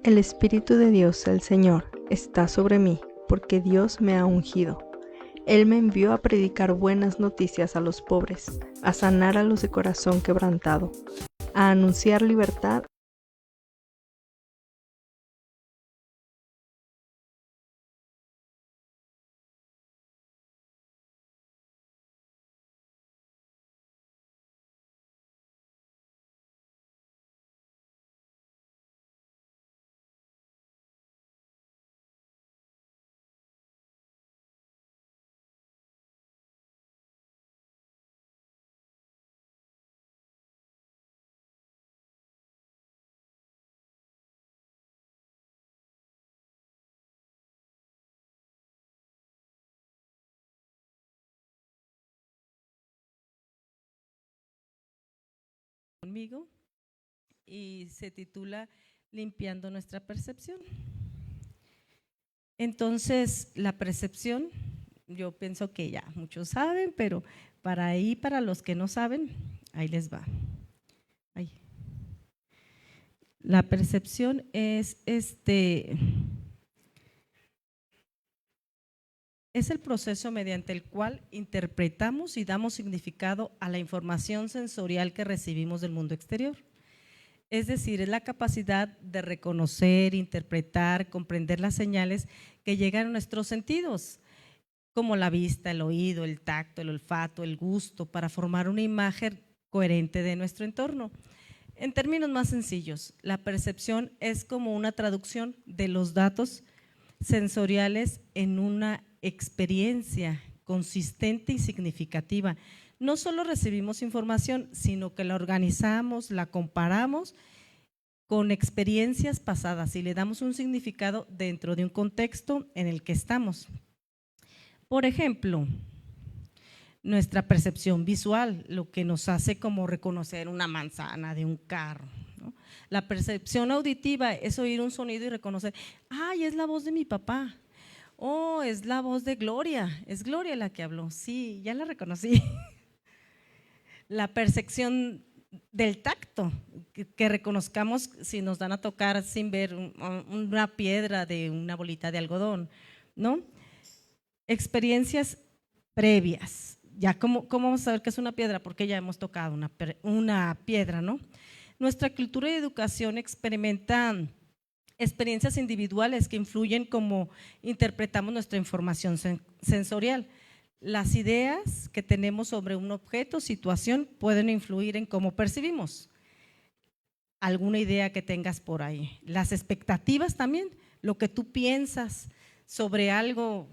El Espíritu de Dios, el Señor, está sobre mí, porque Dios me ha ungido. Él me envió a predicar buenas noticias a los pobres, a sanar a los de corazón quebrantado, a anunciar libertad. Conmigo y se titula Limpiando nuestra percepción. Entonces, la percepción, yo pienso que ya muchos saben, pero para los que no saben, ahí les va. Ahí. La percepción es el proceso mediante el cual interpretamos y damos significado a la información sensorial que recibimos del mundo exterior. Es decir, es la capacidad de reconocer, interpretar, comprender las señales que llegan a nuestros sentidos, como la vista, el oído, el tacto, el olfato, el gusto, para formar una imagen coherente de nuestro entorno. En términos más sencillos, la percepción es como una traducción de los datos sensoriales en una experiencia consistente y significativa. No solo recibimos información, sino que la organizamos, la comparamos con experiencias pasadas y le damos un significado dentro de un contexto en el que estamos. Por ejemplo, nuestra percepción visual, lo que nos hace como reconocer una manzana de un carro, ¿no? La percepción auditiva es oír un sonido y reconocer, ¡ay, es la voz de mi papá! Oh, es la voz de Gloria, es Gloria la que habló, sí, ya la reconocí. La percepción del tacto, que reconozcamos si nos dan a tocar sin ver una piedra de una bolita de algodón, ¿no? Experiencias previas, ya ¿cómo vamos a saber que es una piedra? Porque ya hemos tocado una piedra, ¿no? Nuestra cultura y educación experimentan experiencias individuales que influyen cómo interpretamos nuestra información sensorial. Las ideas que tenemos sobre un objeto, situación, pueden influir en cómo percibimos. Alguna idea que tengas por ahí. Las expectativas también, lo que tú piensas sobre algo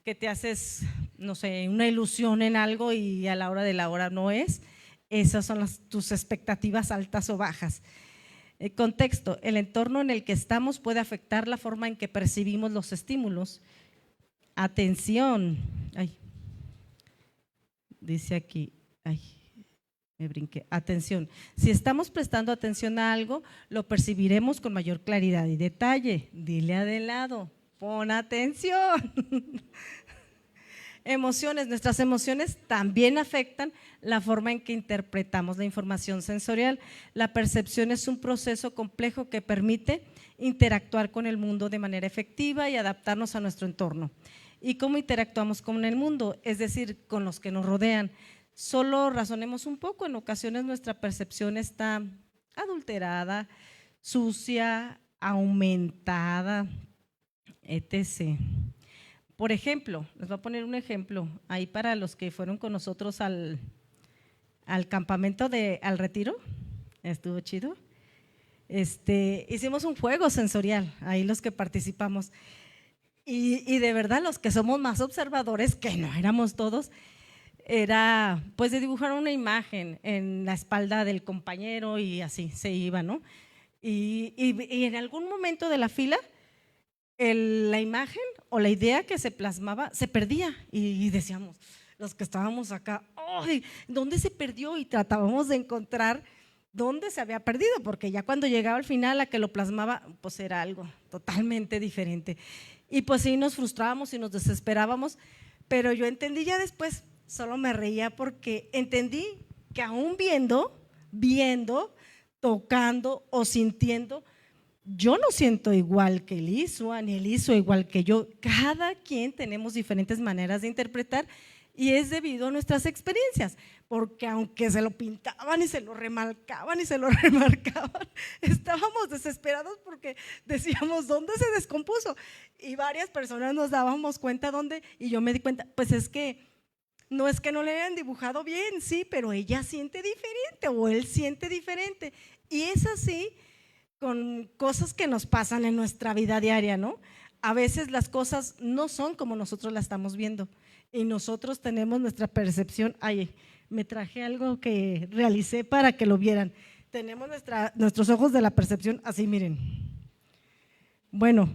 que te haces, no sé, una ilusión en algo y a la hora de la hora no es, esas son tus expectativas altas o bajas. El contexto, el entorno en el que estamos puede afectar la forma en que percibimos los estímulos. Atención, ay, dice aquí, ay, me brinqué, atención. Si estamos prestando atención a algo, lo percibiremos con mayor claridad y detalle. Dile a de lado, pon atención. Emociones, nuestras emociones también afectan la forma en que interpretamos la información sensorial. La percepción es un proceso complejo que permite interactuar con el mundo de manera efectiva y adaptarnos a nuestro entorno. ¿Y cómo interactuamos con el mundo? Es decir, con los que nos rodean. Solo razonemos un poco, en ocasiones nuestra percepción está adulterada, sucia, aumentada, etc. Por ejemplo, les voy a poner un ejemplo ahí para los que fueron con nosotros al campamento al retiro, estuvo chido. Hicimos un juego sensorial, ahí los que participamos, y de verdad los que somos más observadores, que no éramos todos, era pues de dibujar una imagen en la espalda del compañero y así se iba, ¿no? Y en algún momento de la fila, la imagen o la idea que se plasmaba se perdía y decíamos, los que estábamos acá, ¡ay! ¿Dónde se perdió? Y tratábamos de encontrar dónde se había perdido, porque ya cuando llegaba al final la que lo plasmaba, pues era algo totalmente diferente. Y pues sí, nos frustrábamos y nos desesperábamos, pero yo entendí ya después, solo me reía porque entendí que aún viendo, tocando o sintiendo, yo no siento igual que Elisua, ni Elisua igual que yo. Cada quien tenemos diferentes maneras de interpretar y es debido a nuestras experiencias, porque aunque se lo pintaban y se lo remarcaban y se lo remarcaban, estábamos desesperados porque decíamos, ¿dónde se descompuso? Y varias personas nos dábamos cuenta dónde, y yo me di cuenta, pues es que no le hayan dibujado bien, sí, pero ella siente diferente o él siente diferente. Y es así con cosas que nos pasan en nuestra vida diaria, ¿no? A veces las cosas no son como nosotros las estamos viendo y nosotros tenemos nuestra percepción. Ay, me traje algo que realicé para que lo vieran. Tenemos nuestros ojos de la percepción así, miren. Bueno,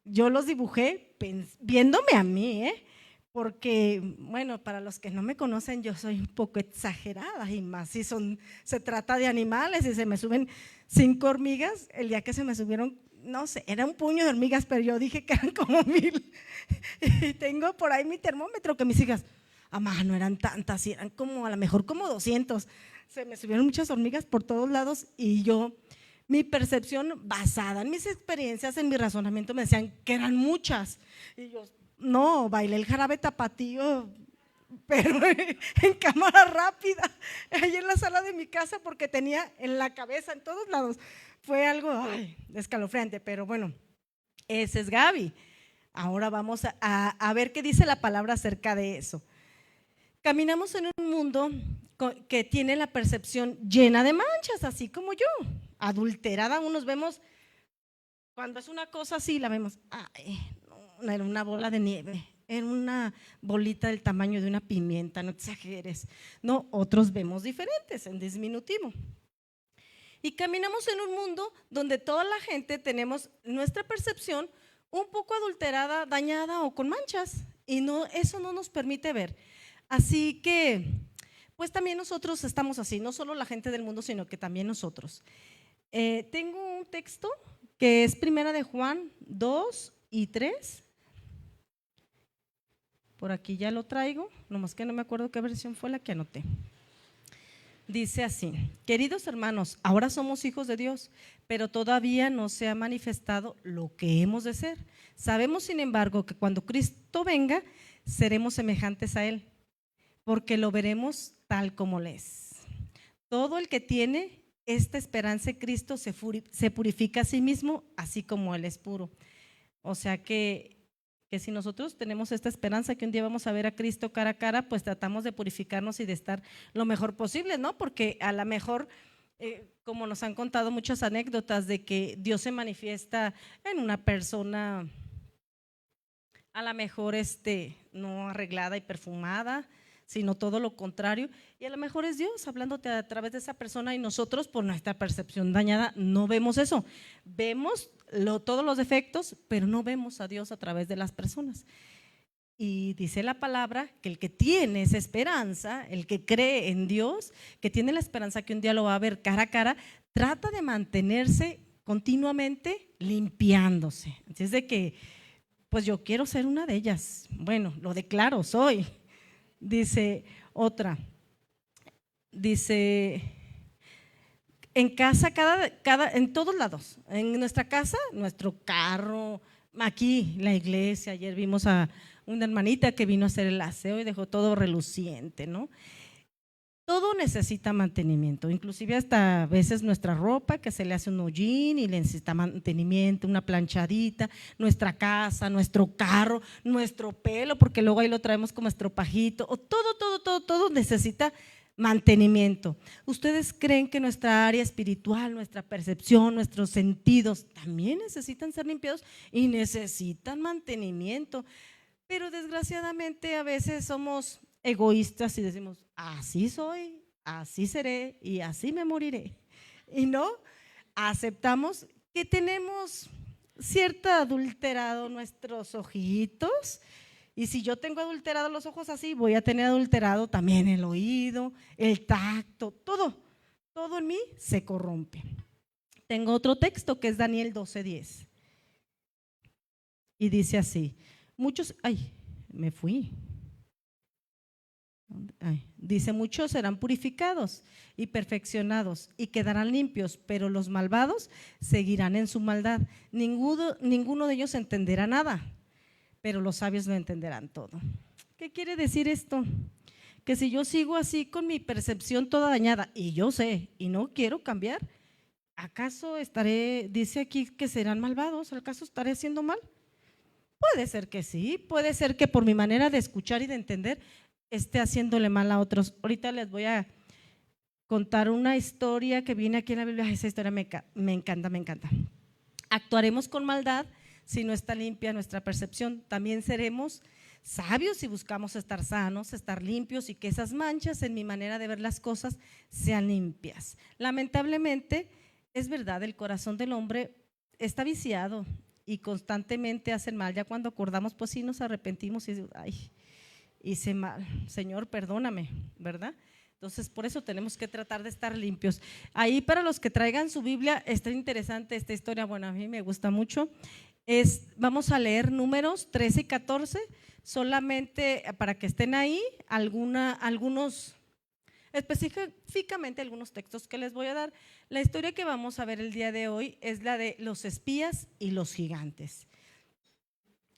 yo los dibujé viéndome a mí, porque, bueno, para los que no me conocen, yo soy un poco exagerada y más si se trata de animales y se me suben 5 hormigas, el día que se me subieron, no sé, era un puño de hormigas, pero yo dije que eran como 1000 y tengo por ahí mi termómetro que mis hijas, mamá, no eran tantas, eran como a lo mejor como 200, se me subieron muchas hormigas por todos lados y yo, mi percepción basada en mis experiencias, en mi razonamiento me decían que eran muchas y yo, no, bailé el jarabe tapatío, pero en cámara rápida, ahí en la sala de mi casa, porque tenía en la cabeza, en todos lados. Fue algo escalofriante, pero bueno, ese es Gaby. Ahora vamos a ver qué dice la palabra acerca de eso. Caminamos en un mundo que tiene la percepción llena de manchas, así como yo, adulterada. Unos vemos, cuando es una cosa así, la vemos, no, era una bola de nieve, era una bolita del tamaño de una pimienta, no exageres. No, otros vemos diferentes, en diminutivo. Y caminamos en un mundo donde toda la gente tenemos nuestra percepción un poco adulterada, dañada o con manchas, y no, eso no nos permite ver. Así que, pues también nosotros estamos así, no solo la gente del mundo, sino que también nosotros. Tengo un texto que es Primera de Juan 2 y 3. Por aquí ya lo traigo, nomás que no me acuerdo qué versión fue la que anoté. Dice así: queridos hermanos, ahora somos hijos de Dios, pero todavía no se ha manifestado lo que hemos de ser. Sabemos, sin embargo, que cuando Cristo venga, seremos semejantes a Él, porque lo veremos tal como Él es. Todo el que tiene esta esperanza en Cristo se purifica a sí mismo, así como Él es puro. O sea que si nosotros tenemos esta esperanza que un día vamos a ver a Cristo cara a cara, pues tratamos de purificarnos y de estar lo mejor posible, ¿no? Porque a lo mejor, como nos han contado muchas anécdotas de que Dios se manifiesta en una persona a lo mejor no arreglada y perfumada, sino todo lo contrario, y a lo mejor es Dios hablándote a través de esa persona y nosotros por nuestra percepción dañada no vemos eso, vemos todos los defectos, pero no vemos a Dios a través de las personas. Y dice la palabra que el que tiene esa esperanza, el que cree en Dios, que tiene la esperanza que un día lo va a ver cara a cara, trata de mantenerse continuamente limpiándose. Así es de que, pues yo quiero ser una de ellas. Bueno, lo declaro, soy. Dice otra, dice, en casa, en todos lados, en nuestra casa, nuestro carro, aquí la iglesia, ayer vimos a una hermanita que vino a hacer el aseo y dejó todo reluciente, ¿no? Todo necesita mantenimiento, inclusive hasta a veces nuestra ropa que se le hace un hollín y le necesita mantenimiento, una planchadita, nuestra casa, nuestro carro, nuestro pelo, porque luego ahí lo traemos como estropajito, o todo necesita mantenimiento. ¿Ustedes creen que nuestra área espiritual, nuestra percepción, nuestros sentidos también necesitan ser limpiados y necesitan mantenimiento? Pero desgraciadamente a veces somos egoístas y decimos, así soy, así seré y así me moriré. Y no aceptamos que tenemos cierto adulterado nuestros ojitos, y si yo tengo adulterado los ojos así, voy a tener adulterado también el oído, el tacto, todo en mí se corrompe. Tengo otro texto que es Daniel 12:10 y dice así, me fui. Dice, muchos serán purificados y perfeccionados y quedarán limpios, pero los malvados seguirán en su maldad. Ninguno de ellos entenderá nada, pero los sabios lo entenderán todo. ¿Qué quiere decir esto? Que si yo sigo así con mi percepción toda dañada, y yo sé, y no quiero cambiar, ¿acaso estaré, dice aquí que serán malvados? ¿Acaso estaré haciendo mal? Puede ser que sí, puede ser que por mi manera de escuchar y de entender esté haciéndole mal a otros. Ahorita les voy a contar una historia que viene aquí en la Biblia. Esa historia me encanta, me encanta. Actuaremos con maldad si no está limpia nuestra percepción. También seremos sabios si buscamos estar sanos, estar limpios y que esas manchas en mi manera de ver las cosas sean limpias. Lamentablemente, es verdad, el corazón del hombre está viciado y constantemente hacen mal. Ya cuando acordamos, pues sí nos arrepentimos y ay, hice mal, Señor, perdóname, ¿verdad? Entonces, por eso tenemos que tratar de estar limpios. Ahí para los que traigan su Biblia, está interesante esta historia, bueno, a mí me gusta mucho. Vamos a leer Números 13 y 14, solamente para que estén ahí, algunos, específicamente algunos textos que les voy a dar. La historia que vamos a ver el día de hoy es la de los espías y los gigantes.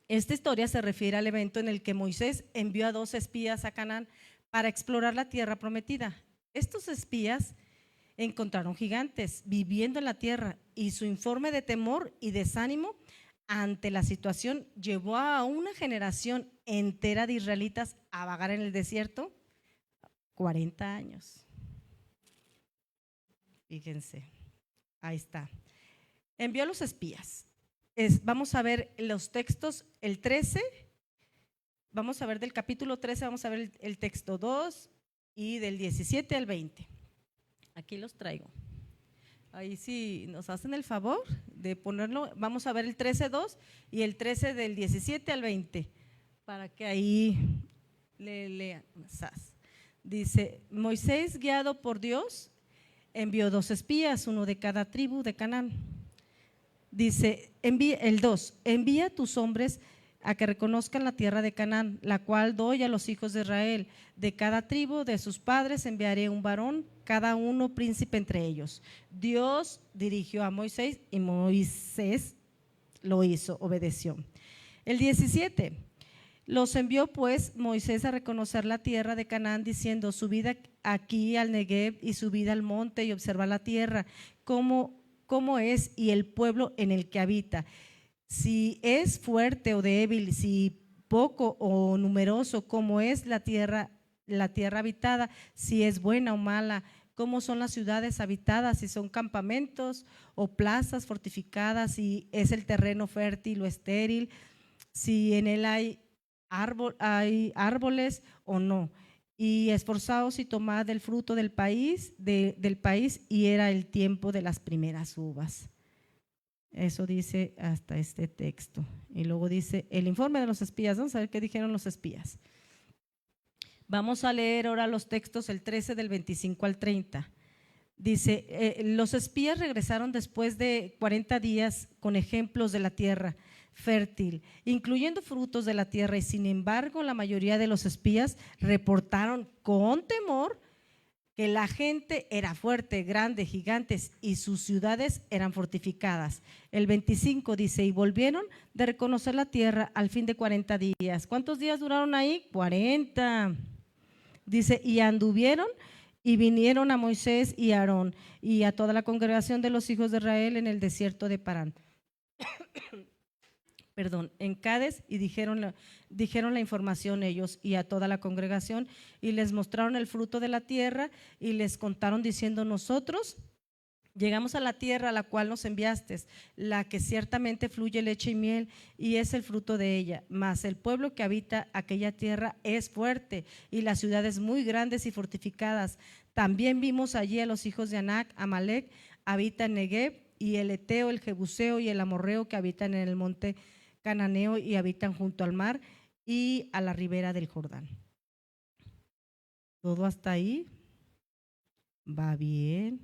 Esta historia se refiere al evento en el que Moisés envió a 2 espías a Canaán para explorar la tierra prometida. Estos espías encontraron gigantes viviendo en la tierra y su informe de temor y desánimo ante la situación llevó a una generación entera de israelitas a vagar en el desierto 40 años. Fíjense, ahí está. Envió a los espías. Vamos a ver los textos, el 13, vamos a ver del capítulo 13, vamos a ver el texto 2 y del 17 al 20. Aquí los traigo. Ahí sí nos hacen el favor de ponerlo, vamos a ver el 13:2 y el 13 del 17 al 20, para que ahí le lean. Dice, Moisés, guiado por Dios, envió 2 espías, uno de cada tribu de Canaán. Dice, el 2, envía a tus hombres a que reconozcan la tierra de Canaán, la cual doy a los hijos de Israel. De cada tribu de sus padres enviaré un varón, cada uno príncipe entre ellos. Dios dirigió a Moisés y Moisés lo hizo, obedeció. El 17, los envió pues Moisés a reconocer la tierra de Canaán, diciendo, subid aquí al Negev y subid al monte y observad la tierra, cómo es y el pueblo en el que habita, si es fuerte o débil, si poco o numeroso, cómo es la tierra habitada, si es buena o mala, cómo son las ciudades habitadas, si son campamentos o plazas fortificadas, si es el terreno fértil o estéril, si en él hay árboles o no. Y esforzaos y tomad el fruto del país, y era el tiempo de las primeras uvas. Eso dice hasta este texto. Y luego dice el informe de los espías. Vamos a ver qué dijeron los espías. Vamos a leer ahora los textos, el 13 del 25 al 30. Dice, los espías regresaron después de 40 días con ejemplos de la tierra fértil, incluyendo frutos de la tierra, y sin embargo la mayoría de los espías reportaron con temor que la gente era fuerte, grande, gigantes, y sus ciudades eran fortificadas. El 25 dice, y volvieron de reconocer la tierra al fin de 40 días. ¿Cuántos días duraron ahí? 40. Dice, y anduvieron y vinieron a Moisés y a Aarón y a toda la congregación de los hijos de Israel en el desierto de Parán. En Cades, y dijeron la información ellos y a toda la congregación, y les mostraron el fruto de la tierra y les contaron diciendo, nosotros llegamos a la tierra a la cual nos enviaste, la que ciertamente fluye leche y miel, y es el fruto de ella, mas el pueblo que habita aquella tierra es fuerte y las ciudades muy grandes y fortificadas. También vimos allí a los hijos de Anac, Amalek, habita en Negev, y el Eteo, el Jebuseo y el Amorreo que habitan en el monte Cananeo y habitan junto al mar y a la ribera del Jordán. ¿Todo hasta ahí va bien?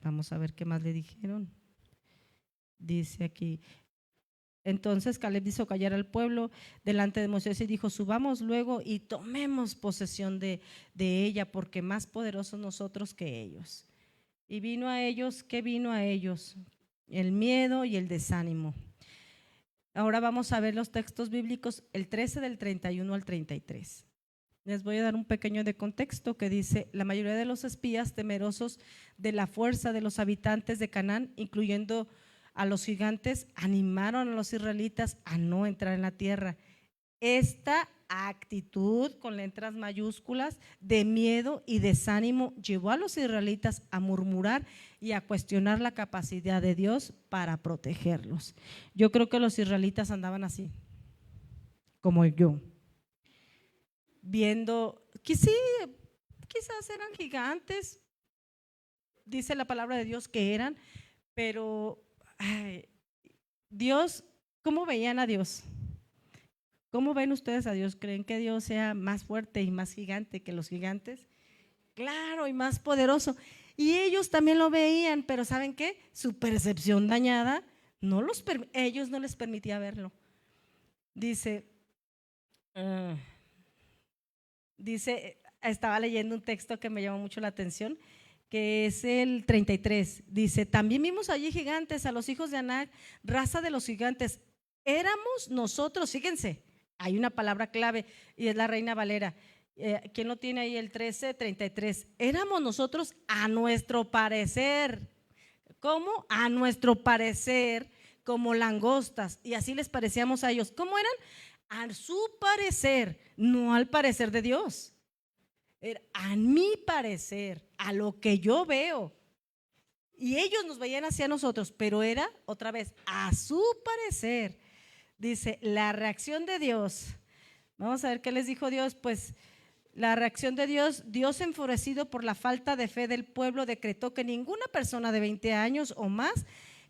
Vamos a ver qué más le dijeron. Dice aquí, Entonces Caleb hizo callar al pueblo delante de Moisés y dijo: subamos luego y tomemos posesión de ella, porque más poderosos nosotros que ellos. Y vino a ellos, ¿qué vino a ellos? El miedo y el desánimo. Ahora vamos a ver los textos bíblicos, el 13 del 31 al 33. Les voy a dar un pequeño de contexto que dice: la mayoría de los espías, temerosos de la fuerza de los habitantes de Canaán, incluyendo a los gigantes, animaron a los israelitas a no entrar en la tierra. Esta actitud con letras mayúsculas de miedo y desánimo llevó a los israelitas a murmurar y a cuestionar la capacidad de Dios para protegerlos. Yo creo que los israelitas andaban así, como yo, viendo que sí, quizás eran gigantes, dice la palabra de Dios que eran, pero Dios, ¿cómo veían a Dios? ¿Cómo ven ustedes a Dios? ¿Creen que Dios sea más fuerte y más gigante que los gigantes? Claro, y más poderoso. Y ellos también lo veían, pero ¿saben qué? Su percepción dañada, ellos no les permitía verlo. Dice, estaba leyendo un texto que me llamó mucho la atención, que es el 33. Dice: también vimos allí gigantes, a los hijos de Anak, raza de los gigantes. Éramos nosotros, fíjense, hay una palabra clave y es la Reina Valera. ¿Quién lo tiene ahí? El 13:33. Éramos nosotros a nuestro parecer. ¿Cómo? A nuestro parecer, como langostas, y así les parecíamos a ellos. ¿Cómo eran? A su parecer, no al parecer de Dios. Era a mi parecer, a lo que yo veo. Y ellos nos veían hacia nosotros, pero era otra vez a su parecer. Dice, la reacción de Dios. Vamos a ver qué les dijo Dios. Pues la reacción de Dios: Dios, enfurecido por la falta de fe del pueblo, decretó que ninguna persona de 20 años o más,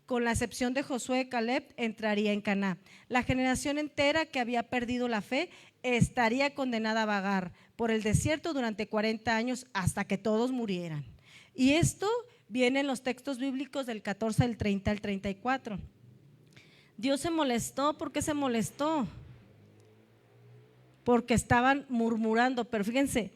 con la excepción de Josué y Caleb, entraría en Canaán. La generación entera que había perdido la fe estaría condenada a vagar por el desierto durante 40 años hasta que todos murieran. Y esto viene en los textos bíblicos del 14, del 30 al 34. Dios se molestó. ¿Por qué se molestó? Porque estaban murmurando. Pero fíjense,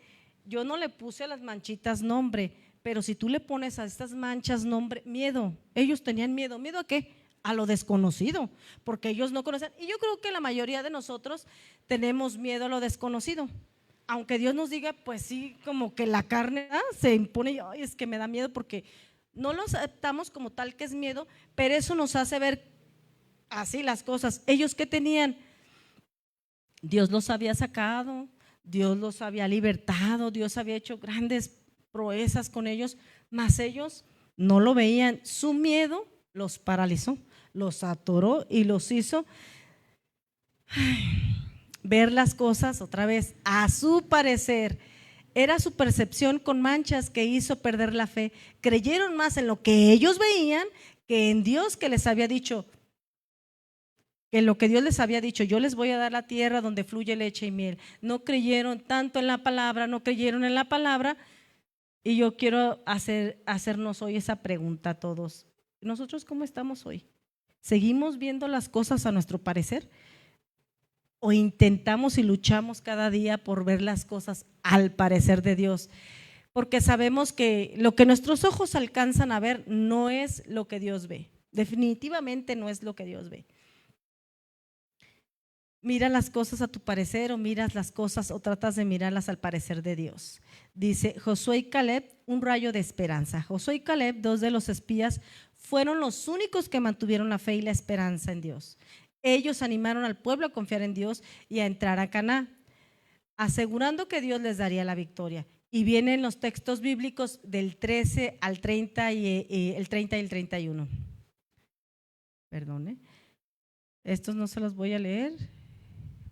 yo no le puse a las manchitas nombre, pero si tú le pones a estas manchas nombre, miedo. Ellos tenían miedo. ¿Miedo a qué? A lo desconocido, porque ellos no conocen. Y yo creo que la mayoría de nosotros tenemos miedo a lo desconocido. Aunque Dios nos diga, pues sí, como que la carne se impone. Ay, es que me da miedo, porque no lo aceptamos como tal que es miedo, pero eso nos hace ver así las cosas. ¿Ellos qué tenían? Dios los había sacado, Dios los había libertado, Dios había hecho grandes proezas con ellos, mas ellos no lo veían. Su miedo los paralizó, los atoró y los hizo ver las cosas otra vez a su parecer. Era su percepción con manchas que hizo perder la fe. Creyeron más en lo que ellos veían que en Dios, que les había dicho, que lo que Dios les había dicho: yo les voy a dar la tierra donde fluye leche y miel. No creyeron tanto en la palabra, no creyeron en la palabra. Y yo quiero hacernos hoy esa pregunta a todos. ¿Nosotros cómo estamos hoy? ¿Seguimos viendo las cosas a nuestro parecer? ¿O intentamos y luchamos cada día por ver las cosas al parecer de Dios? Porque sabemos que lo que nuestros ojos alcanzan a ver no es lo que Dios ve. Definitivamente no es lo que Dios ve. ¿Mira las cosas a tu parecer o miras las cosas o tratas de mirarlas al parecer de Dios? Dice Josué y Caleb, un rayo de esperanza. Josué y Caleb, dos de los espías, fueron los únicos que mantuvieron la fe y la esperanza en Dios. Ellos animaron al pueblo a confiar en Dios y a entrar a Canaán, asegurando que Dios les daría la victoria. Y vienen los textos bíblicos del 13 al 30 y el 30 y el 31. Perdón, estos no se los voy a leer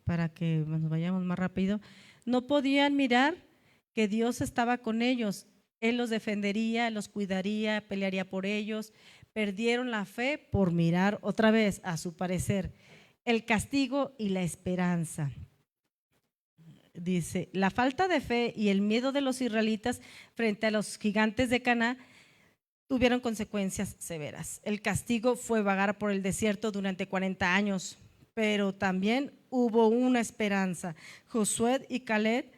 para que nos vayamos más rápido. No podían mirar que Dios estaba con ellos. Él los defendería, los cuidaría, pelearía por ellos. Perdieron la fe por mirar otra vez a su parecer el castigo y la esperanza. Dice, la falta de fe y el miedo de los israelitas frente a los gigantes de Canaán tuvieron consecuencias severas. El castigo fue vagar por el desierto durante 40 años, pero también hubo una esperanza. Josué y Caleb,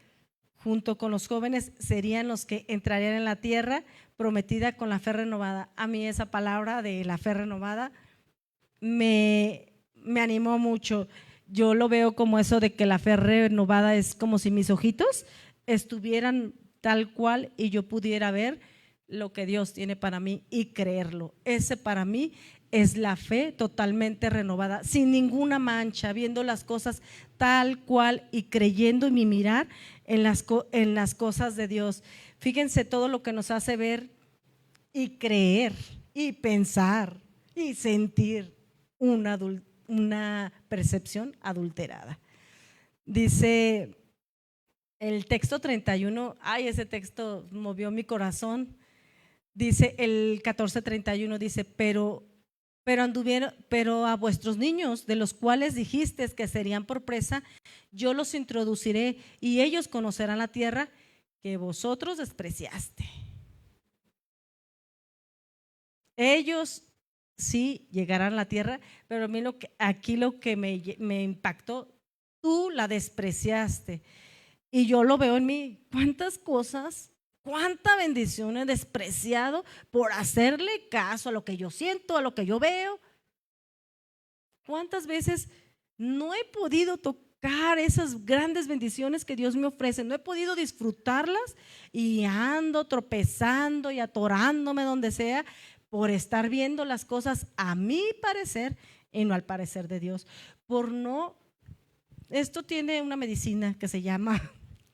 junto con los jóvenes, serían los que entrarían en la tierra prometida con la fe renovada. A mí esa palabra de la fe renovada me animó mucho. Yo lo veo como eso de que la fe renovada es como si mis ojitos estuvieran tal cual y yo pudiera ver lo que Dios tiene para mí y creerlo. Ese para mí es la fe totalmente renovada, sin ninguna mancha, viendo las cosas tal cual y creyendo en mi mirar en las cosas de Dios. Fíjense todo lo que nos hace ver y creer y pensar y sentir una percepción adulterada. Dice el texto 31, ese texto movió mi corazón. Dice el 14:31, dice, pero a vuestros niños, de los cuales dijiste que serían por presa, yo los introduciré y ellos conocerán la tierra que vosotros despreciaste. Ellos sí llegarán a la tierra, pero a mí aquí lo que me impactó, tú la despreciaste. Y yo lo veo en mí, cuántas cosas, cuánta bendición he despreciado por hacerle caso a lo que yo siento, a lo que yo veo. ¿Cuántas veces no he podido tocar esas grandes bendiciones que Dios me ofrece? No he podido disfrutarlas y ando tropezando y atorándome donde sea por estar viendo las cosas a mi parecer y no al parecer de Dios. Esto tiene una medicina que se llama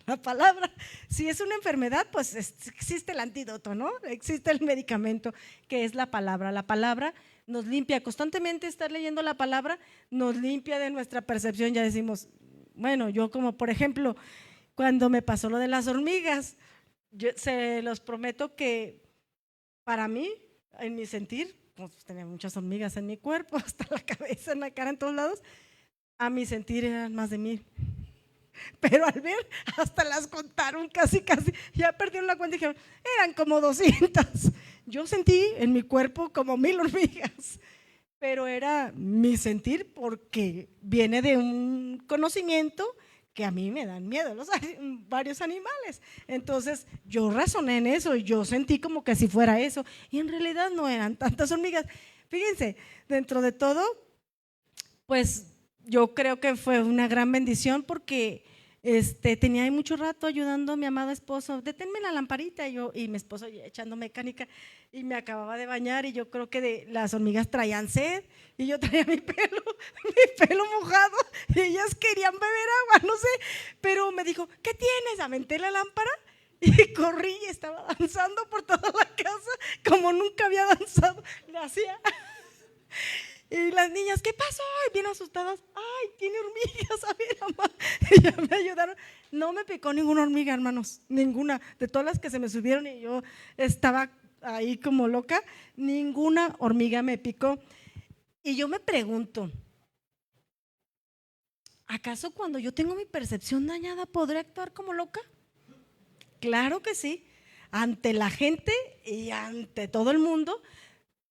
la palabra. Si es una enfermedad, pues existe el antídoto, ¿no? Existe el medicamento que es la palabra. La palabra nos limpia, constantemente estar leyendo la palabra nos limpia de nuestra percepción. Ya decimos, bueno, yo como por ejemplo, cuando me pasó lo de las hormigas, se los prometo que para mí, en mi sentir, pues tenía muchas hormigas en mi cuerpo, hasta la cabeza, en la cara, en todos lados, a mi sentir eran más de 1000. Pero al ver, hasta las contaron casi, ya perdieron la cuenta y dijeron, eran como 200. Yo sentí en mi cuerpo como 1000 hormigas, pero era mi sentir porque viene de un conocimiento que a mí me dan miedo varios animales. Entonces yo razoné en eso y yo sentí como que si fuera eso y en realidad no eran tantas hormigas. Fíjense, dentro de todo, pues yo creo que fue una gran bendición porque tenía ahí mucho rato ayudando a mi amado esposo, deténme la lamparita, y mi esposo echando mecánica y me acababa de bañar y yo creo que las hormigas traían sed y yo traía mi pelo mojado y ellas querían beber agua, no sé, pero me dijo, ¿qué tienes? Aventé la lámpara y corrí y estaba danzando por toda la casa como nunca había danzado, le hacía. Y las niñas, ¿qué pasó? Y bien asustadas, ay, tiene hormigas, a ver, mamá. Y ya me ayudaron. No me picó ninguna hormiga, hermanos, ninguna. De todas las que se me subieron y yo estaba ahí como loca, ninguna hormiga me picó. Y yo me pregunto, ¿acaso cuando yo tengo mi percepción dañada podré actuar como loca? Claro que sí. Ante la gente y ante todo el mundo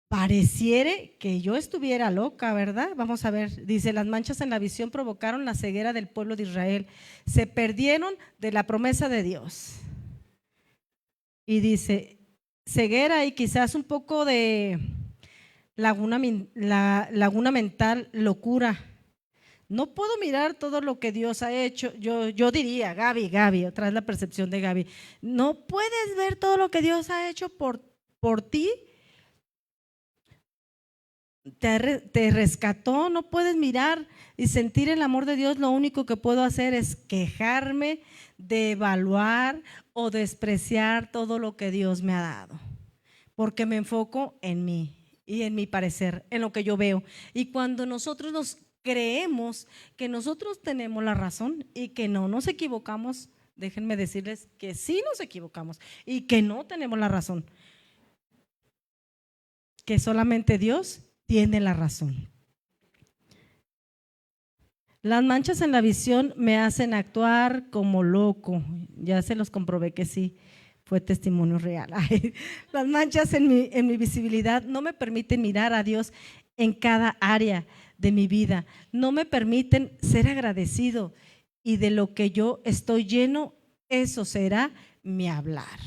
pareciere que yo estuviera loca, ¿verdad? Vamos a ver, dice, las manchas en la visión provocaron la ceguera del pueblo de Israel, se perdieron de la promesa de Dios. Y dice, ceguera y quizás un poco de laguna mental, locura. No puedo mirar todo lo que Dios ha hecho. Yo diría, Gaby, otra vez la percepción de Gaby, no puedes ver todo lo que Dios ha hecho por ti. Te rescató, no puedes mirar y sentir el amor de Dios. Lo único que puedo hacer es quejarme, devaluar o despreciar todo lo que Dios me ha dado, porque me enfoco en mí y en mi parecer, en lo que yo veo. Y cuando nosotros nos creemos que nosotros tenemos la razón y que no nos equivocamos, déjenme decirles que sí nos equivocamos y que no tenemos la razón, que solamente Dios tiene la razón. Las manchas en la visión me hacen actuar como loco, ya se los comprobé que sí, Fue testimonio real. Ay, las manchas en mi visibilidad no me permiten mirar a Dios en cada área de mi vida, no me permiten ser agradecido, y de lo que yo estoy lleno, eso será mi hablar.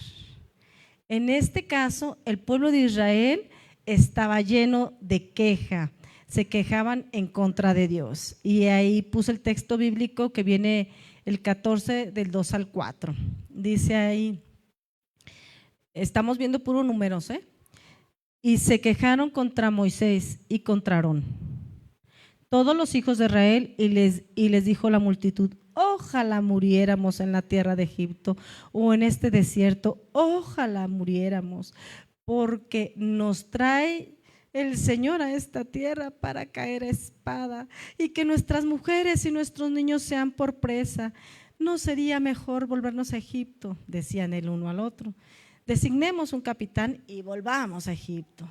En este caso, el pueblo de Israel estaba lleno de queja, se quejaban en contra de Dios. Y ahí puse el texto bíblico que viene el 14 del 2 al 4. Dice ahí, estamos viendo puros números, y se quejaron contra Moisés y contra Aarón, todos los hijos de Israel, y les dijo la multitud: ojalá muriéramos en la tierra de Egipto o en este desierto, ojalá muriéramos, porque nos trae el Señor a esta tierra para caer a espada, y que nuestras mujeres y nuestros niños sean por presa. ¿No sería mejor volvernos a Egipto?, decían el uno al otro. Designemos un capitán y volvamos a Egipto.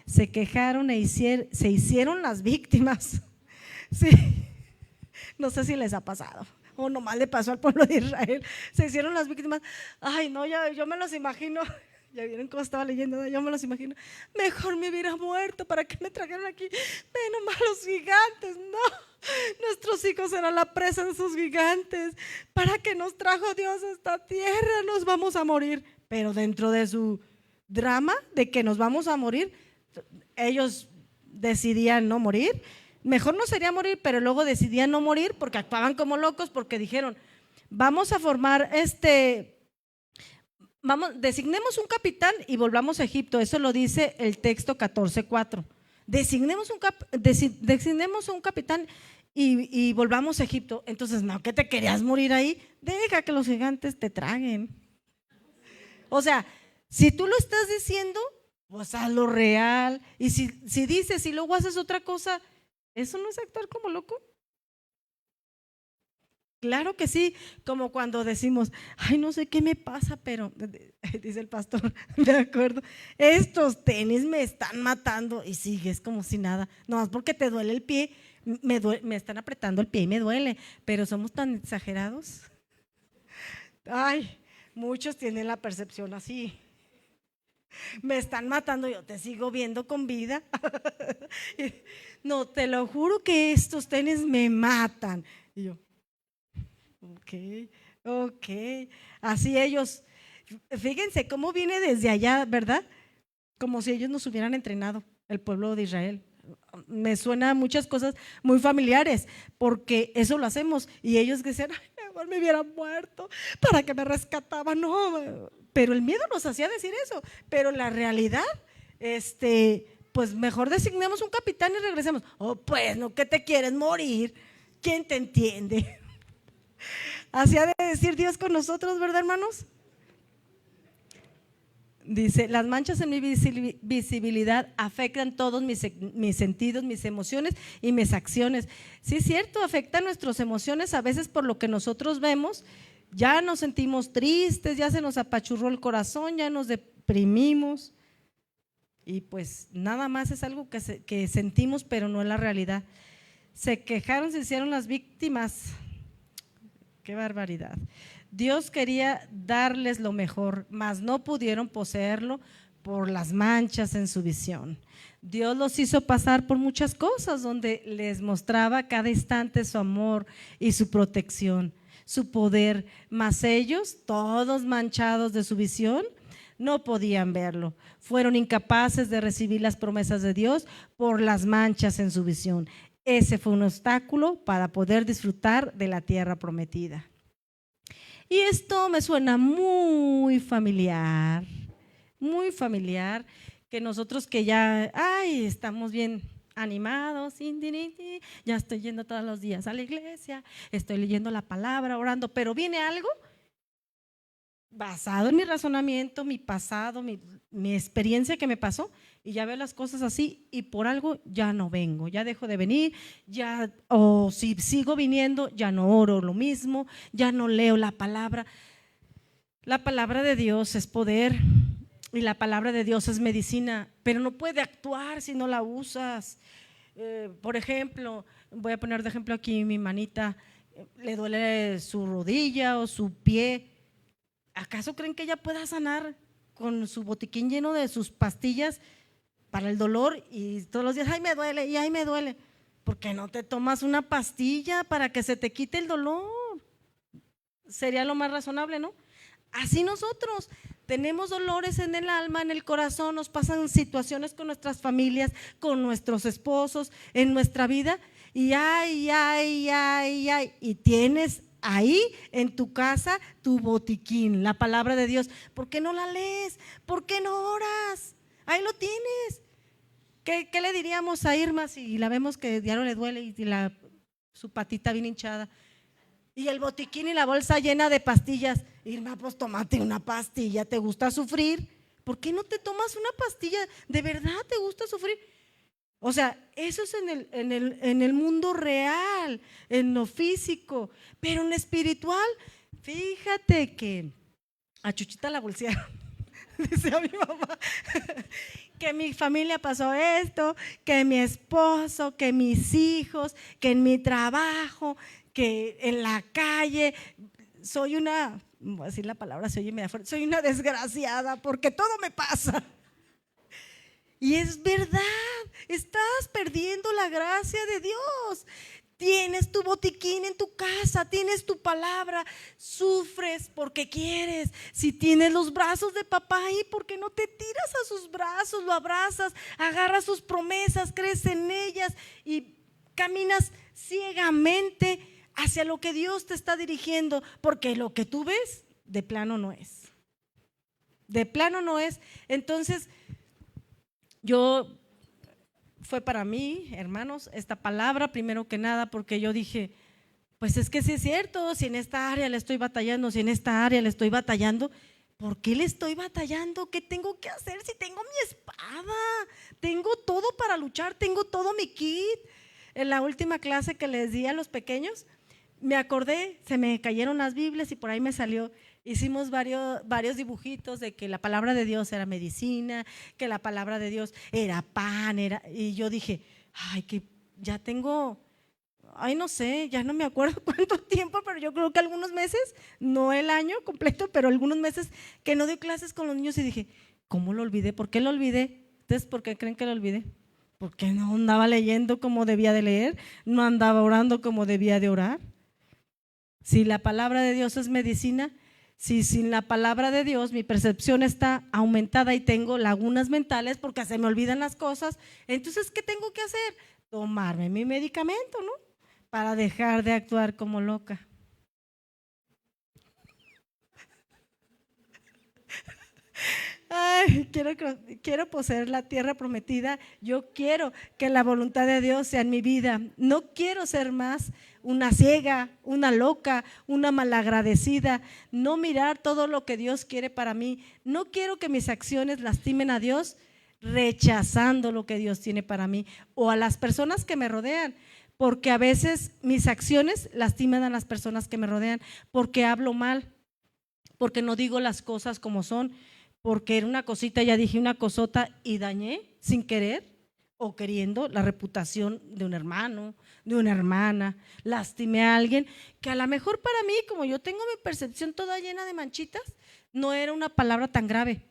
Se quejaron se hicieron las víctimas. Sí, no sé si les ha pasado o nomás le pasó al pueblo de Israel. Se hicieron las víctimas. Ay, no, yo me los imagino. Ya vieron cómo estaba leyendo, yo me los imagino. Mejor me hubiera muerto, ¿para qué me trajeron aquí? Ven nomás los gigantes, no. Nuestros hijos eran la presa de esos gigantes. ¿Para qué nos trajo Dios a esta tierra? Nos vamos a morir. Pero dentro de su drama de que nos vamos a morir, ellos decidían no morir. Mejor no sería morir, pero luego decidían no morir porque actuaban como locos, porque dijeron: vamos a formar designemos un capitán y volvamos a Egipto. Eso lo dice el texto 14:4. Designemos un capitán y volvamos a Egipto. Entonces, no, ¿qué te querías morir ahí? Deja que los gigantes te traguen. O sea, si tú lo estás diciendo, pues haz lo real. Y si dices y luego haces otra cosa, ¿eso no es actuar como loco? Claro que sí, como cuando decimos: ay, no sé qué me pasa, pero dice el pastor, de acuerdo, estos tenis me están matando, y sigues como si nada, nomás porque te duele el pie, me están apretando el pie y me duele, pero somos tan exagerados. Ay, muchos tienen la percepción así. Me están matando, yo te sigo viendo con vida. No, te lo juro que estos tenis me matan. Y yo, ok. Así ellos, fíjense cómo viene desde allá, ¿verdad? Como si ellos nos hubieran entrenado, el pueblo de Israel. Me suena muchas cosas muy familiares, porque eso lo hacemos. Y ellos decían: ay, mejor me hubiera muerto, ¿para que me rescataban? No, pero el miedo nos hacía decir eso. Pero la realidad, pues mejor designemos un capitán y regresemos. Oh, pues no, que te quieres morir, ¿quién te entiende? Así ha de decir Dios con nosotros, ¿verdad, hermanos? Dice: las manchas en mi visibilidad afectan todos mis sentidos, mis emociones y mis acciones. Sí, es cierto, afectan nuestras emociones a veces por lo que nosotros vemos. Ya nos sentimos tristes, ya se nos apachurró el corazón, ya nos deprimimos. Y pues nada más es algo que sentimos, pero no es la realidad. Se quejaron, se hicieron las víctimas. ¡Qué barbaridad! Dios quería darles lo mejor, mas no pudieron poseerlo por las manchas en su visión. Dios los hizo pasar por muchas cosas donde les mostraba cada instante su amor y su protección, su poder, mas ellos, todos manchados de su visión, no podían verlo. Fueron incapaces de recibir las promesas de Dios por las manchas en su visión. Ese fue un obstáculo para poder disfrutar de la tierra prometida. Y esto me suena muy familiar, que nosotros que ya estamos bien animados, ya estoy yendo todos los días a la iglesia, estoy leyendo la palabra, orando, pero viene algo basado en mi razonamiento, mi pasado, mi experiencia que me pasó, y ya veo las cosas así, y por algo ya no vengo, ya dejo de venir, o si sigo viniendo, ya no oro lo mismo, ya no leo la palabra. La palabra de Dios es poder y la palabra de Dios es medicina, pero no puede actuar si no la usas. Por ejemplo, voy a poner de ejemplo aquí mi manita, le duele su rodilla o su pie. ¿Acaso creen que ella pueda sanar con su botiquín lleno de sus pastillas para el dolor y todos los días, ay me duele y ay me duele? ¿Por qué no te tomas una pastilla para que se te quite el dolor? Sería lo más razonable, ¿no? Así nosotros tenemos dolores en el alma, en el corazón, nos pasan situaciones con nuestras familias, con nuestros esposos, en nuestra vida, y y tienes ahí en tu casa tu botiquín, la palabra de Dios. ¿Por qué no la lees? ¿Por qué no oras? Ahí lo tienes. ¿Qué le diríamos a Irma si la vemos que diario le duele y su patita bien hinchada? Y el botiquín y la bolsa llena de pastillas. Irma, pues tómate una pastilla, ¿te gusta sufrir? ¿Por qué no te tomas una pastilla? ¿De verdad te gusta sufrir? O sea, eso es en el mundo real, en lo físico, pero en lo espiritual, fíjate que a Chuchita la bolsearon, decía mi mamá, que mi familia pasó esto, que mi esposo, que mis hijos, que en mi trabajo, que en la calle, soy una, voy a decir la palabra, se oye media fuerte, soy una desgraciada porque todo me pasa. Y es verdad, estás perdiendo la gracia de Dios. Tienes tu botiquín en tu casa, tienes tu palabra, sufres porque quieres. Si tienes los brazos de papá ahí, ¿por qué no te tiras a sus brazos, lo abrazas, agarras sus promesas, crees en ellas y caminas ciegamente hacia lo que Dios te está dirigiendo? Porque lo que tú ves, de plano no es. De plano no es. Entonces, fue para mí, hermanos, esta palabra primero que nada, porque yo dije, pues es que sí es cierto, si en esta área le estoy batallando, si en esta área le estoy batallando, ¿por qué le estoy batallando? ¿Qué tengo que hacer si tengo mi espada? Tengo todo para luchar, tengo todo mi kit. En la última clase que les di a los pequeños, me acordé, se me cayeron las Biblias y por ahí me salió. Hicimos varios dibujitos de que la palabra de Dios era medicina, que la palabra de Dios era pan, y yo dije, ay, que ya tengo, ay, no sé, ya no me acuerdo cuánto tiempo, pero yo creo que algunos meses, no el año completo, pero algunos meses que no doy clases con los niños y dije, ¿cómo lo olvidé? ¿Por qué lo olvidé? ¿Ustedes por qué creen que lo olvidé? Porque no andaba leyendo como debía de leer, no andaba orando como debía de orar. Si la palabra de Dios es medicina, si sin la palabra de Dios mi percepción está aumentada y tengo lagunas mentales porque se me olvidan las cosas, entonces ¿qué tengo que hacer? Tomarme mi medicamento, ¿no? Para dejar de actuar como loca. Ay, quiero poseer la tierra prometida. Yo quiero que la voluntad de Dios sea en mi vida. No quiero ser más una ciega, una loca, una malagradecida. No mirar todo lo que Dios quiere para mí. No quiero que mis acciones lastimen a Dios, rechazando lo que Dios tiene para mí o a las personas que me rodean. Porque a veces mis acciones lastiman a las personas que me rodean, porque hablo mal, porque no digo las cosas como son, porque era una cosita, ya dije una cosota y dañé sin querer o queriendo la reputación de un hermano, de una hermana, lastimé a alguien que a lo mejor para mí, como yo tengo mi percepción toda llena de manchitas, no era una palabra tan grave,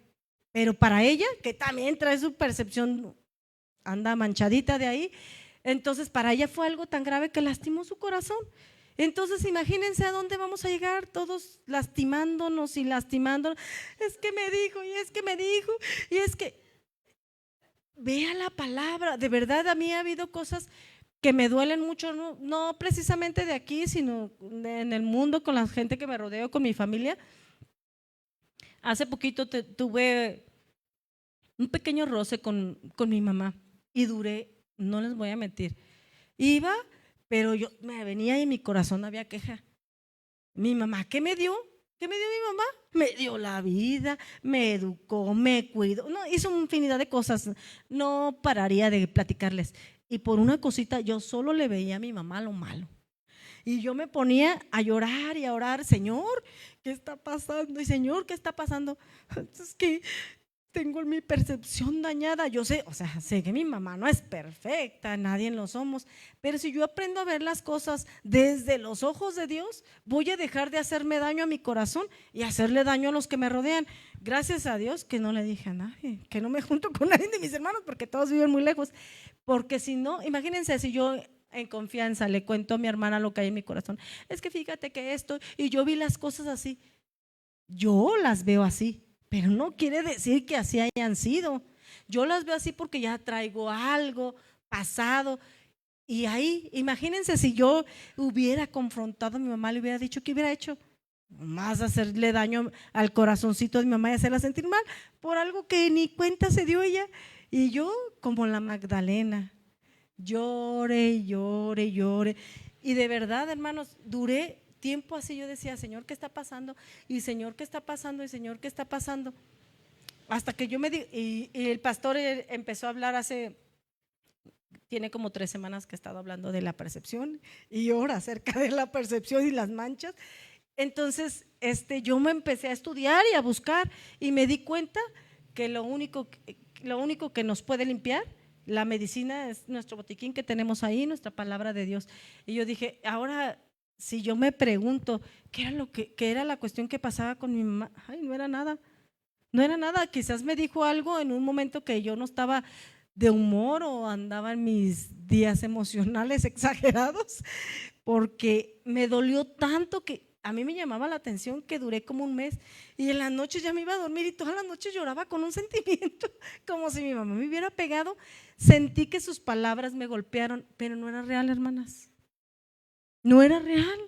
pero para ella, que también trae su percepción, anda manchadita de ahí, entonces para ella fue algo tan grave que lastimó su corazón. Entonces imagínense a dónde vamos a llegar, todos lastimándonos y lastimándonos. Es que me dijo y es que me dijo y es que… Vea la palabra, de verdad a mí ha habido cosas que me duelen mucho, no precisamente de aquí, sino en el mundo, con la gente que me rodeo, con mi familia. Hace poquito tuve un pequeño roce con mi mamá y duré, no les voy a mentir, iba… Pero yo me venía y en mi corazón había queja. Mi mamá, ¿qué me dio? ¿Qué me dio mi mamá? Me dio la vida, me educó, me cuidó, no, hizo una infinidad de cosas. No pararía de platicarles. Y por una cosita yo solo le veía a mi mamá lo malo. Y yo me ponía a llorar y a orar, Señor, ¿qué está pasando? Y Señor, ¿qué está pasando? Es que tengo mi percepción dañada. Yo sé, o sea, sé que mi mamá no es perfecta, nadie lo somos, pero si yo aprendo a ver las cosas desde los ojos de Dios, voy a dejar de hacerme daño a mi corazón y hacerle daño a los que me rodean. Gracias a Dios que no le dije a nadie, que no me junto con nadie de mis hermanos porque todos viven muy lejos, porque si no, imagínense si yo en confianza le cuento a mi hermana lo que hay en mi corazón, es que fíjate que esto, y yo vi las cosas así, yo las veo así, pero no quiere decir que así hayan sido. Yo las veo así porque ya traigo algo pasado. Y ahí, imagínense si yo hubiera confrontado a mi mamá, le hubiera dicho, ¿qué hubiera hecho? Más hacerle daño al corazoncito de mi mamá y hacerla sentir mal por algo que ni cuenta se dio ella. Y yo, como la Magdalena, llore, llore, llore. Y de verdad, hermanos, duré tiempo así. Yo decía, Señor, ¿qué está pasando? Y Señor, ¿qué está pasando? Y Señor, ¿qué está pasando? Hasta que yo me di, y el pastor empezó a hablar tiene como 3 semanas que he estado hablando de la percepción y ahora acerca de la percepción y las manchas. Entonces, yo me empecé a estudiar y a buscar y me di cuenta que lo único que nos puede limpiar la medicina es nuestro botiquín que tenemos ahí, nuestra palabra de Dios. Y yo dije, ahora si yo me pregunto qué era la cuestión que pasaba con mi mamá, ay, no era nada. No era nada, quizás me dijo algo en un momento que yo no estaba de humor o andaba en mis días emocionales exagerados, porque me dolió tanto que a mí me llamaba la atención que duré como un mes y en las noches ya me iba a dormir y todas las noches lloraba con un sentimiento como si mi mamá me hubiera pegado. Sentí que sus palabras me golpearon, pero no era real, hermanas. No era real,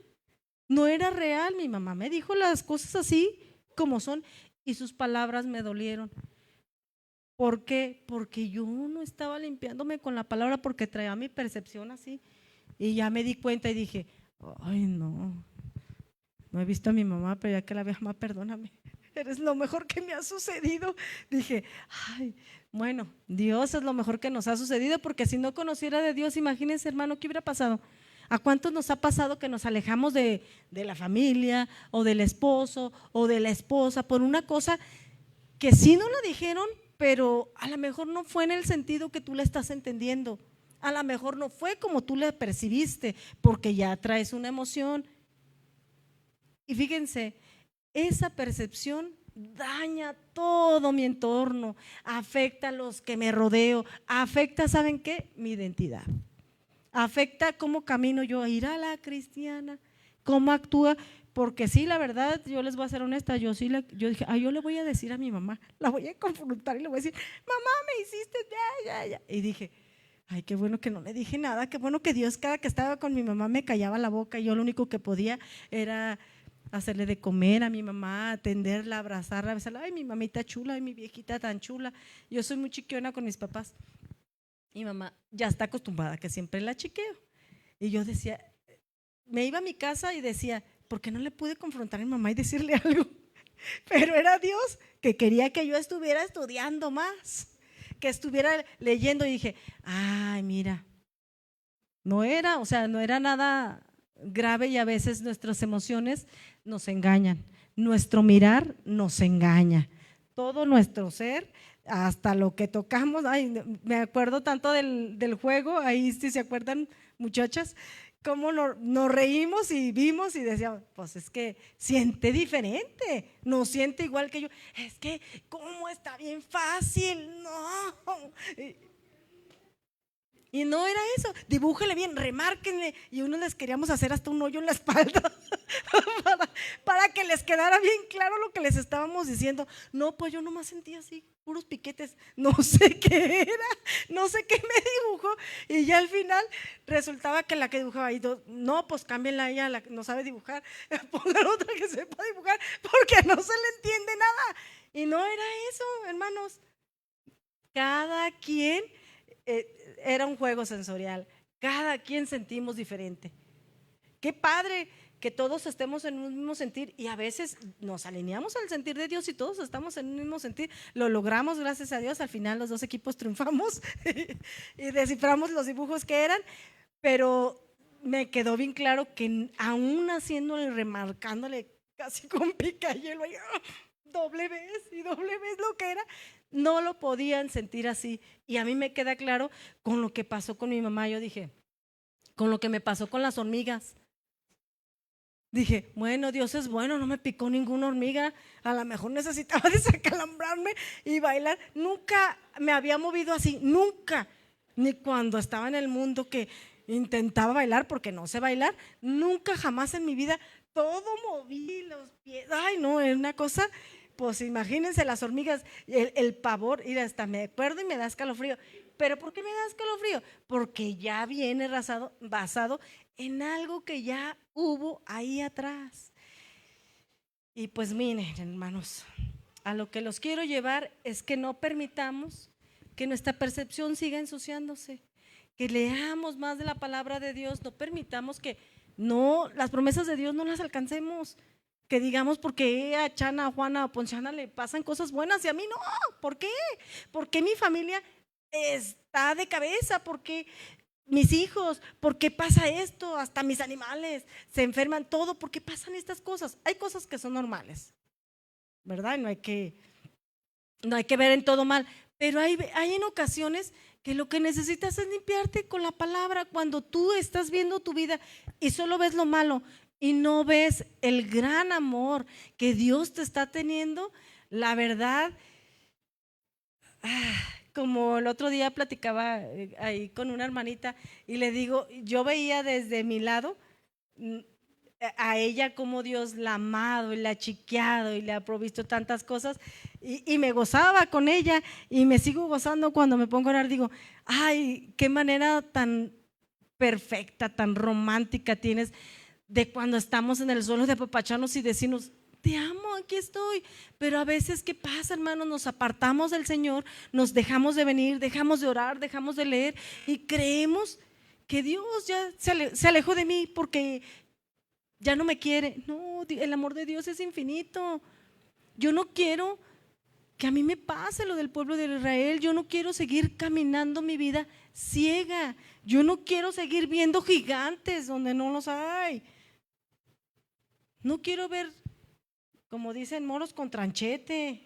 no era real. Mi mamá me dijo las cosas así como son y sus palabras me dolieron. ¿Por qué? Porque yo no estaba limpiándome con la palabra porque traía mi percepción así. Y ya me di cuenta y dije, ay no he visto a mi mamá, pero ya que la veo, mamá, perdóname, eres lo mejor que me ha sucedido. Dije, ay, bueno, Dios es lo mejor que nos ha sucedido, porque si no conociera de Dios, imagínense, hermano, ¿qué hubiera pasado? ¿A cuántos nos ha pasado que nos alejamos de la familia o del esposo o de la esposa por una cosa que sí no la dijeron, pero a lo mejor no fue en el sentido que tú la estás entendiendo? A lo mejor no fue como tú la percibiste, porque ya traes una emoción. Y fíjense, esa percepción daña todo mi entorno, afecta a los que me rodeo, afecta, ¿saben qué? Mi identidad. Afecta cómo camino yo, ir a la cristiana, cómo actúa, porque sí, la verdad, yo les voy a ser honesta, yo dije, yo le voy a decir a mi mamá, la voy a confrontar y le voy a decir, mamá, me hiciste ya. Y dije, ay, qué bueno que no le dije nada, qué bueno que Dios cada que estaba con mi mamá me callaba la boca y yo lo único que podía era hacerle de comer a mi mamá, atenderla, abrazarla, besarla, ay, mi mamita chula, ay, mi viejita tan chula. Yo soy muy chiquiona con mis papás. Mi mamá ya está acostumbrada que siempre la chiqueo. Y yo decía, me iba a mi casa y decía, ¿por qué no le pude confrontar a mi mamá y decirle algo? Pero era Dios que quería que yo estuviera estudiando más, que estuviera leyendo, y dije, ay, mira, no era nada grave, y a veces nuestras emociones nos engañan, nuestro mirar nos engaña, todo nuestro ser, hasta lo que tocamos. Ay, me acuerdo tanto del juego, ahí sí se acuerdan, muchachas, cómo nos reímos y vimos y decíamos, pues es que siente diferente, no siente igual que yo, es que cómo está bien fácil, no. Y no era eso, dibújale bien, remárquenle. Y uno les queríamos hacer hasta un hoyo en la espalda para que les quedara bien claro lo que les estábamos diciendo. No, pues yo nomás sentía así, puros piquetes, no sé qué era, no sé qué me dibujó. Y ya al final resultaba que la que dibujaba ahí, no, pues cámbienla a ella, la que no sabe dibujar, pongan otra que sepa dibujar, porque no se le entiende nada. Y no era eso, hermanos. Cada quien era un juego sensorial, cada quien sentimos diferente. Qué padre que todos estemos en un mismo sentir, y a veces nos alineamos al sentir de Dios y todos estamos en un mismo sentir, lo logramos, gracias a Dios. Al final los dos equipos triunfamos y desciframos los dibujos que eran, pero me quedó bien claro que aún haciéndole, remarcándole casi con picayelo, doble vez lo que era, no lo podían sentir así. Y a mí me queda claro con lo que pasó con mi mamá. Yo dije, con lo que me pasó con las hormigas. Dije, bueno, Dios es bueno, no me picó ninguna hormiga, a lo mejor necesitaba desacalambrarme y bailar. Nunca me había movido así, nunca, ni cuando estaba en el mundo que intentaba bailar porque no sé bailar, nunca jamás en mi vida, todo moví los pies, ay no, es una cosa, pues imagínense las hormigas, el pavor, y hasta me acuerdo y me da escalofrío. ¿Pero por qué me da escalofrío? Porque ya viene basado en algo que ya hubo ahí atrás. Y pues miren, hermanos, a lo que los quiero llevar es que no permitamos que nuestra percepción siga ensuciándose, que leamos más de la palabra de Dios, no permitamos que las promesas de Dios no las alcancemos, que digamos porque a Chana, a Juana o Ponchana le pasan cosas buenas y a mí no. ¿Por qué? Porque mi familia está de cabeza, porque mis hijos, ¿por qué pasa esto? Hasta mis animales se enferman, todo, ¿por qué pasan estas cosas? Hay cosas que son normales, ¿verdad? No hay que ver en todo mal, pero hay en ocasiones que lo que necesitas es limpiarte con la palabra. Cuando tú estás viendo tu vida y solo ves lo malo y no ves el gran amor que Dios te está teniendo, la verdad, como el otro día platicaba ahí con una hermanita y le digo, yo veía desde mi lado a ella como Dios la ha amado y la ha chiqueado y le ha provisto tantas cosas y me gozaba con ella y me sigo gozando cuando me pongo a orar. Digo, ay, qué manera tan perfecta, tan romántica tienes de cuando estamos en el suelo de apapacharnos y decirnos, te amo, aquí estoy. Pero a veces, ¿qué pasa, hermanos? Nos apartamos del Señor, nos dejamos de venir, dejamos de orar, dejamos de leer y creemos que Dios ya se alejó de mí porque ya no me quiere. No, el amor de Dios es infinito. Yo no quiero que a mí me pase lo del pueblo de Israel. Yo no quiero seguir caminando mi vida ciega. Yo no quiero seguir viendo gigantes donde no los hay. No quiero ver, como dicen, moros con tranchete.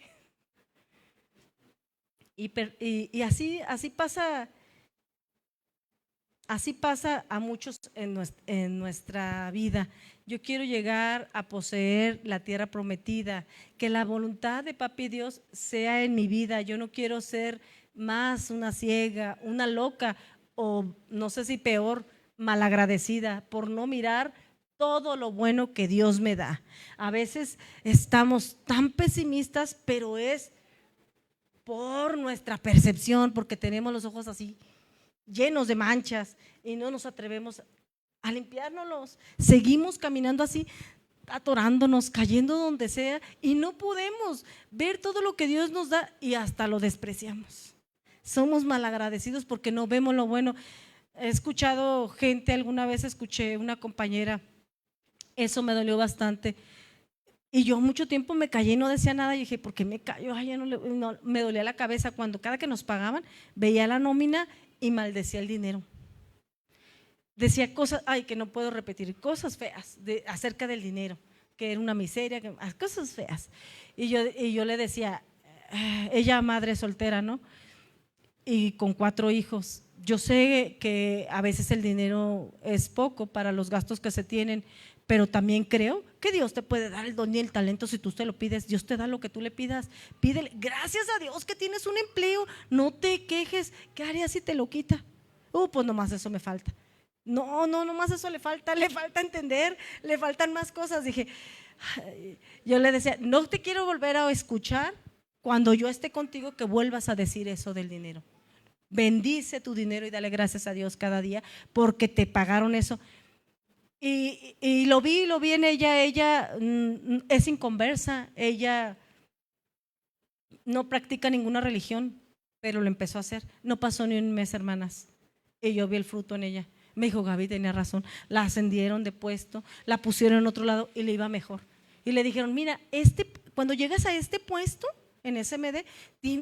Y así pasa a muchos en nuestra vida. Yo quiero llegar a poseer la tierra prometida, que la voluntad de Papi Dios sea en mi vida. Yo no quiero ser más una ciega, una loca o no sé si peor, malagradecida por no mirar todo lo bueno que Dios me da. A veces estamos tan pesimistas, pero es por nuestra percepción, porque tenemos los ojos así llenos de manchas y no nos atrevemos a limpiárnoslos. Seguimos caminando así, atorándonos, cayendo donde sea y no podemos ver todo lo que Dios nos da y hasta lo despreciamos. Somos malagradecidos porque no vemos lo bueno. He escuchado gente, alguna vez escuché una compañera, eso me dolió bastante. Y yo mucho tiempo me callé y no decía nada. Y dije, ¿por qué me callo? Ay, ya no, me dolía la cabeza cuando cada que nos pagaban veía la nómina y maldecía el dinero. Decía cosas, ay, que no puedo repetir, cosas feas acerca del dinero, que era una miseria, cosas feas. Y yo le decía, ella madre soltera, ¿no? Y con 4 hijos. Yo sé que a veces el dinero es poco para los gastos que se tienen, pero también creo que Dios te puede dar el don y el talento si tú te lo pides. Dios te da lo que tú le pidas. Pídele, gracias a Dios que tienes un empleo, no te quejes. ¿Qué harías si te lo quita? Pues nomás eso me falta. No, nomás eso le falta entender, le faltan más cosas. Dije, yo le decía, no te quiero volver a escuchar cuando yo esté contigo que vuelvas a decir eso del dinero. Bendice tu dinero y dale gracias a Dios cada día porque te pagaron eso. Y lo vi en ella es inconversa, ella no practica ninguna religión, pero lo empezó a hacer. No pasó ni un mes, hermanas, y yo vi el fruto en ella. Me dijo, Gaby tenía razón, la ascendieron de puesto, la pusieron en otro lado y le iba mejor. Y le dijeron, mira, cuando llegas a este puesto, en SMD,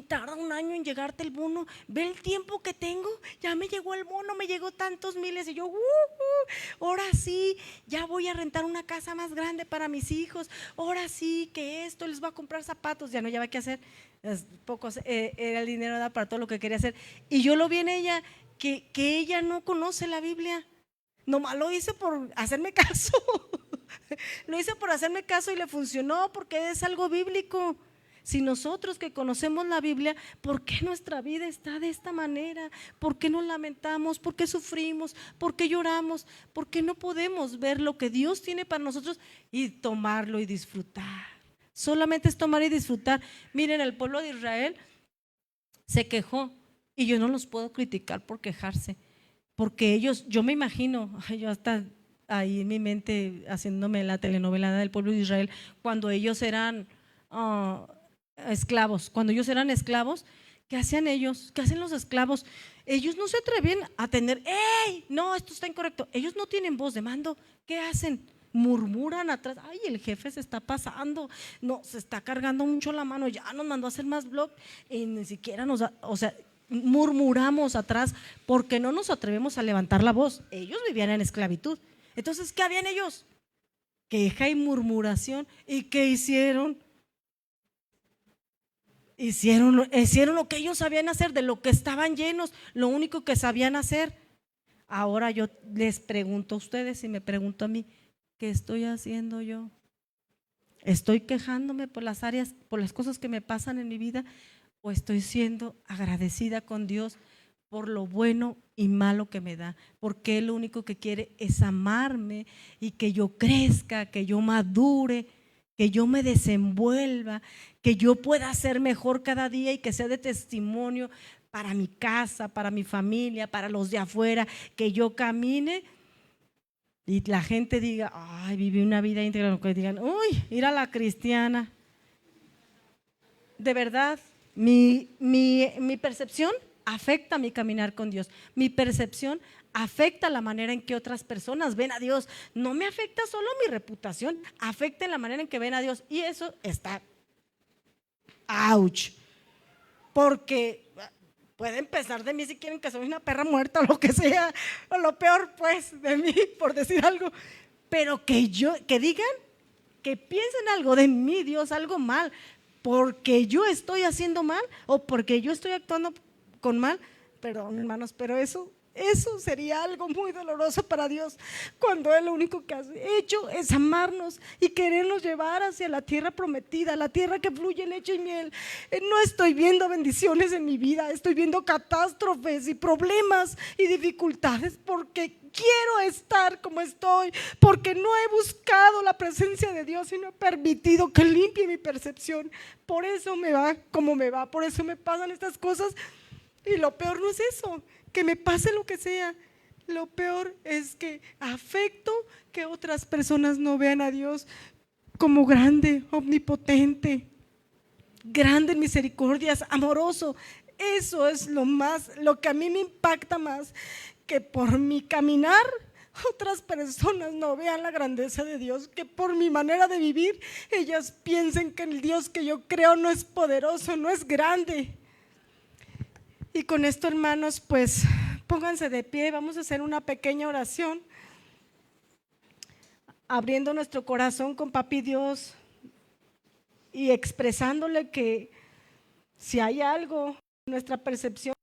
tarda un año en llegarte el bono. Ve el tiempo que tengo, ya me llegó el bono, me llegó tantos miles y yo, ahora sí, ya voy a rentar una casa más grande para mis hijos, ahora sí, que esto, les voy a comprar zapatos, ya no lleva qué hacer, pocos, era el dinero para todo lo que quería hacer. Y yo lo vi en ella, que ella no conoce la Biblia, nomás lo hice por hacerme caso. Lo hice por hacerme caso y le funcionó porque es algo bíblico. Si nosotros que conocemos la Biblia, ¿por qué nuestra vida está de esta manera? ¿Por qué nos lamentamos? ¿Por qué sufrimos? ¿Por qué lloramos? ¿Por qué no podemos ver lo que Dios tiene para nosotros y tomarlo y disfrutar? Solamente es tomar y disfrutar. Miren, el pueblo de Israel se quejó y yo no los puedo criticar por quejarse, porque ellos, yo me imagino, yo hasta ahí en mi mente haciéndome la telenovela del pueblo de Israel, cuando ellos eran esclavos, ¿qué hacían ellos? ¿Qué hacen los esclavos? Ellos no se atreven a tener, ¡ey! No, esto está incorrecto. Ellos no tienen voz de mando. ¿Qué hacen? Murmuran atrás, ay, el jefe se está pasando, no, se está cargando mucho la mano, ya nos mandó a hacer más blog y ni siquiera nos da, o sea, murmuramos atrás porque no nos atrevemos a levantar la voz. Ellos vivían en esclavitud. Entonces, ¿qué habían ellos? Queja y murmuración. ¿Y qué hicieron? Hicieron lo que ellos sabían hacer, de lo que estaban llenos, lo único que sabían hacer. Ahora yo les pregunto a ustedes y me pregunto a mí, ¿qué estoy haciendo yo? ¿Estoy quejándome por las áreas, por las cosas que me pasan en mi vida? ¿O estoy siendo agradecida con Dios por lo bueno y malo que me da? Porque Él lo único que quiere es amarme y que yo crezca, que yo madure, que yo me desenvuelva, que yo pueda ser mejor cada día y que sea de testimonio para mi casa, para mi familia, para los de afuera, que yo camine y la gente diga, ay, viví una vida íntegra, que digan, uy, ir a la cristiana. De verdad, mi percepción afecta mi caminar con Dios. Mi percepción afecta la manera en que otras personas ven a Dios. No me afecta solo mi reputación, afecta en la manera en que ven a Dios. Y eso está, ouch, porque pueden pensar de mí si quieren que soy una perra muerta o lo que sea, o lo peor pues de mí, por decir algo, pero que digan, que piensen algo de mí, Dios, algo mal, porque yo estoy haciendo mal o porque yo estoy actuando con mal. Perdón, hermanos, pero eso sería algo muy doloroso para Dios, cuando Él lo único que ha hecho es amarnos y querernos llevar hacia la tierra prometida, la tierra que fluye leche y miel. No estoy viendo bendiciones en mi vida, estoy viendo catástrofes y problemas y dificultades porque quiero estar como estoy, porque no he buscado la presencia de Dios y no he permitido que limpie mi percepción. Por eso me va como me va, por eso me pasan estas cosas. Y lo peor no es eso, que me pase lo que sea. Lo peor es que afecto que otras personas no vean a Dios como grande, omnipotente, grande en misericordias, amoroso. Eso es lo que a mí me impacta más, que por mi caminar otras personas no vean la grandeza de Dios, que por mi manera de vivir ellas piensen que el Dios que yo creo no es poderoso, no es grande. Y con esto, hermanos, pues pónganse de pie, vamos a hacer una pequeña oración, abriendo nuestro corazón con Papi Dios y expresándole que si hay algo en nuestra percepción